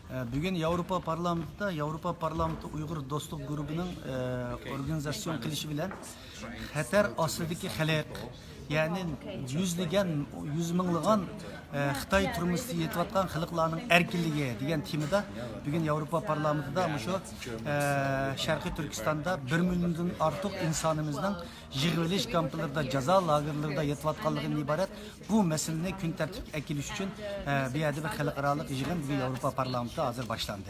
Bugün Avrupa Parlamenti Uyghur Dostluk Grubu'nun organizasyon kılışı bilen Xatar ostidagi xalq, yani yüz minglığan Xitay turmusi yetayotgan xalqlarning erkinligi degan temada bugün Avrupa Parlamenti'da şu Şarkı Türkistan'da 1 milyondan artıq insanımızdan yığılış kamplarında, ceza lagerlarında yetayotganligidan ibaret bu meseleni gün tertip ekiliş için bir yerde bir xalqaralıq yığın bugün Avrupa Parlamenti hazır başlandı.